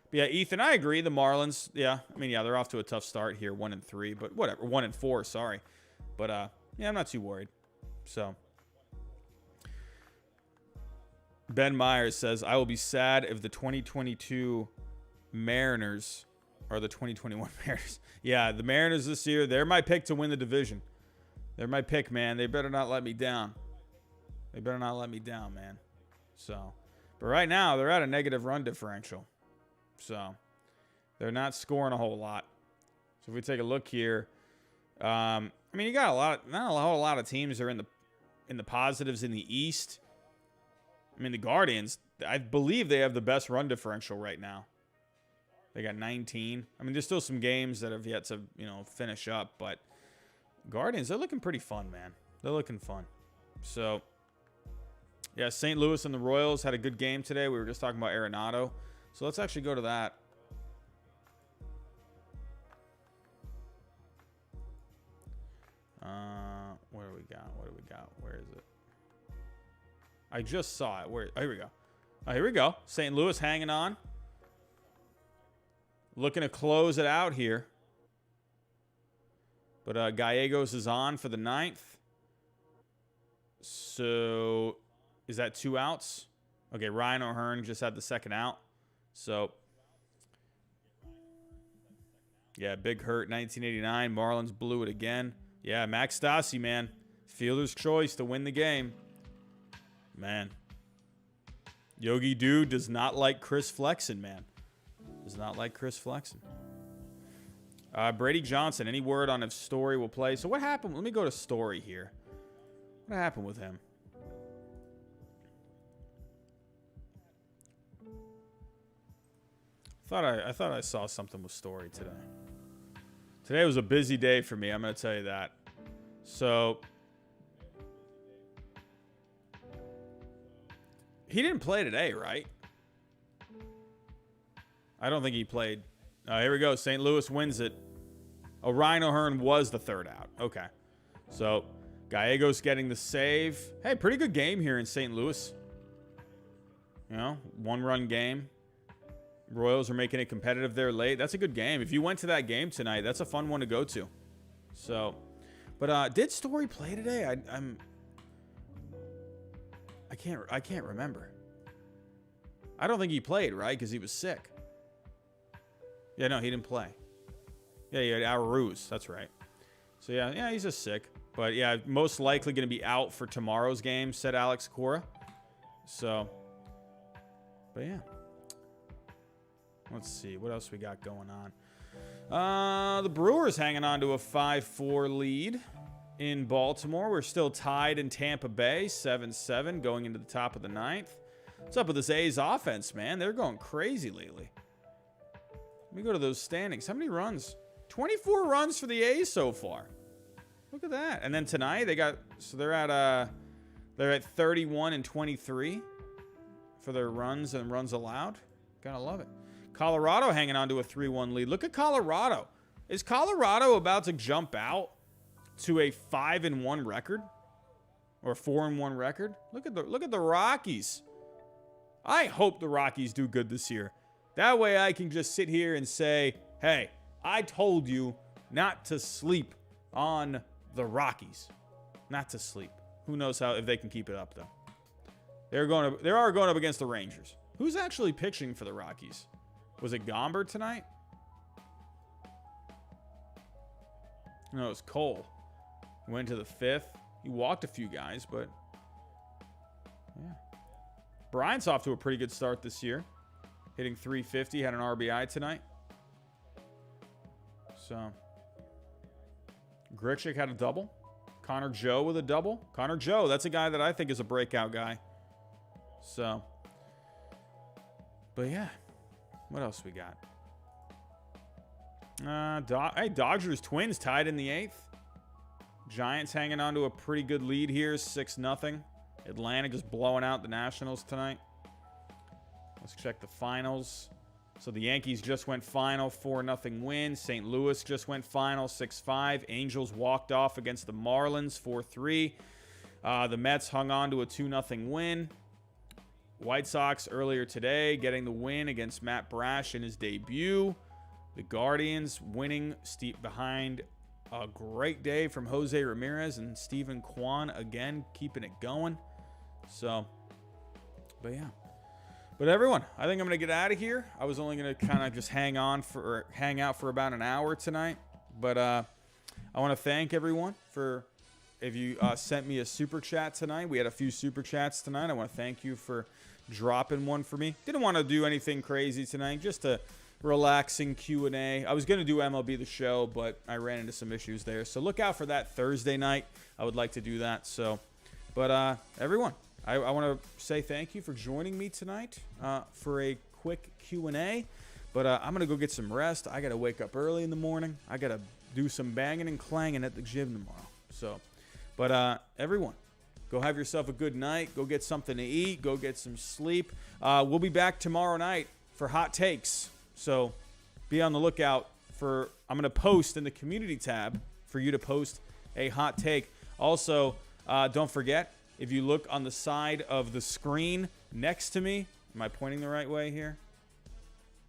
[SPEAKER 1] But yeah, Ethan, I agree. The Marlins, yeah. I mean, yeah, they're off to a tough start here, 1-3, but whatever. 1-4, sorry. But, yeah, I'm not too worried. So, Ben Myers says, I will be sad if the 2022 Mariners are the 2021 Mariners. Yeah, the Mariners this year, they're my pick to win the division. They're my pick, man. They better not let me down. They better not let me down, man. So, but right now, they're at a negative run differential. So, they're not scoring a whole lot. So, if we take a look here, I mean, you got not a whole lot of teams are in the positives in the East. I mean, the Guardians, I believe they have the best run differential right now. They got 19. I mean, there's still some games that have yet to, you know, finish up, but Guardians, they're looking pretty fun, man. They're looking fun. So, yeah, St. Louis and the Royals had a good game today. We were just talking about Arenado. So let's actually go to that. What do we got? What do we got? Where is it? I just saw it. Where? Oh, here we go. Oh, here we go. St. Louis hanging on. Looking to close it out here. But Gallegos is on for the 9th. So, is that 2 outs? Okay, Ryan O'Hearn just had the 2nd out. So, yeah, big hurt, 1989. Marlins blew it again. Yeah, Max Stassi, man. Fielder's choice to win the game. Man. Yogi Dude does not like Chris flexing, man. Does not like Chris flexing. Brady Johnson, any word on if Story will play? So what happened? Let me go to Story here. What happened with him? I thought I saw something with Story today. Today was a busy day for me, I'm going to tell you that. So he didn't play today, right? I don't think he played. Here we go. St. Louis wins it. Oh, Ryan O'Hearn was the third out. Okay. So Gallegos getting the save. Hey, pretty good game here in St. Louis. You know, 1-run game. Royals are making it competitive there late. That's a good game. If you went to that game tonight, that's a fun one to go to. So, but did Story play today? I can't remember. I don't think he played, right? Because he was sick. Yeah, no, he didn't play. Yeah, he had Aruz. That's right. So yeah, he's just sick. But yeah, most likely going to be out for tomorrow's game, said Alex Cora. So, but yeah. Let's see. What else we got going on? The Brewers hanging on to a 5-4 lead in Baltimore. We're still tied in Tampa Bay, 7-7, going into the top of the ninth. What's up with this A's offense, man? They're going crazy lately. Let me go to those standings. How many runs? 24 runs for the A's so far. Look at that. And then tonight they're at 31 and 23 for their runs and runs allowed. Gotta love it. Colorado hanging on to a 3-1 lead. Look at Colorado. Is Colorado about to jump out to a 5-1 record or 4-1 record? Look at the Rockies. I hope the Rockies do good this year. That way I can just sit here and say, hey, I told you not to sleep on the Rockies. Not to sleep. Who knows if they can keep it up though. They are going up against the Rangers. Who's actually pitching for the Rockies? Was it Gomber tonight? No, it was Cole. He went to the 5th. He walked a few guys, but yeah. Bryant's off to a pretty good start this year. Hitting 350, had an RBI tonight. So, Grichuk had a double. Connor Joe with a double. Connor Joe, that's a guy that I think is a breakout guy. So, but yeah. What else we got? Hey, Dodgers Twins tied in the 8th. Giants hanging on to a pretty good lead here, 6-0. Atlanta just blowing out the Nationals tonight. Let's check the finals. So the Yankees just went final, 4-0 win. St. Louis just went final, 6-5. Angels walked off against the Marlins, 4-3. The Mets hung on to a 2-0 win. White Sox earlier today getting the win against Matt Brash in his debut. The Guardians winning behind a great day from Jose Ramirez and Stephen Kwan again, keeping it going. So, but yeah. But everyone, I think I'm going to get out of here. I was only going to kind of just hang out for about an hour tonight. But I want to thank everyone for if you sent me a super chat tonight. We had a few super chats tonight. I want to thank you for dropping one for me. Didn't want to do anything crazy tonight, just a relaxing Q&A. I was going to do MLB The Show, but I ran into some issues there. So look out for that Thursday night. I would like to do that. So, but everyone, I want to say thank you for joining me tonight for a quick Q&A. But I'm going to go get some rest. I got to wake up early in the morning. I got to do some banging and clanging at the gym tomorrow. So, but everyone, go have yourself a good night. Go get something to eat. Go get some sleep. We'll be back tomorrow night for hot takes. So be on the lookout for, I'm going to post in the community tab for you to post a hot take. Also, don't forget, if you look on the side of the screen next to me, am I pointing the right way here?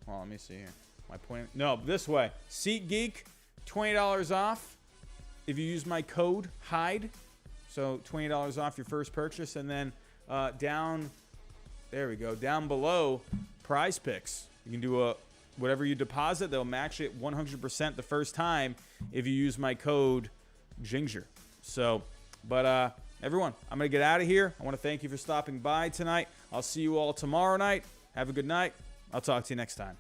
[SPEAKER 1] Well, let me see here. Am I pointing? No, this way. SeatGeek, $20 off if you use my code Hyde. So $20 off your first purchase. And then there we go, down below, PrizePicks. You can do whatever you deposit, they'll match it 100% the first time if you use my code Ginger. So, but everyone, I'm going to get out of here. I want to thank you for stopping by tonight. I'll see you all tomorrow night. Have a good night. I'll talk to you next time.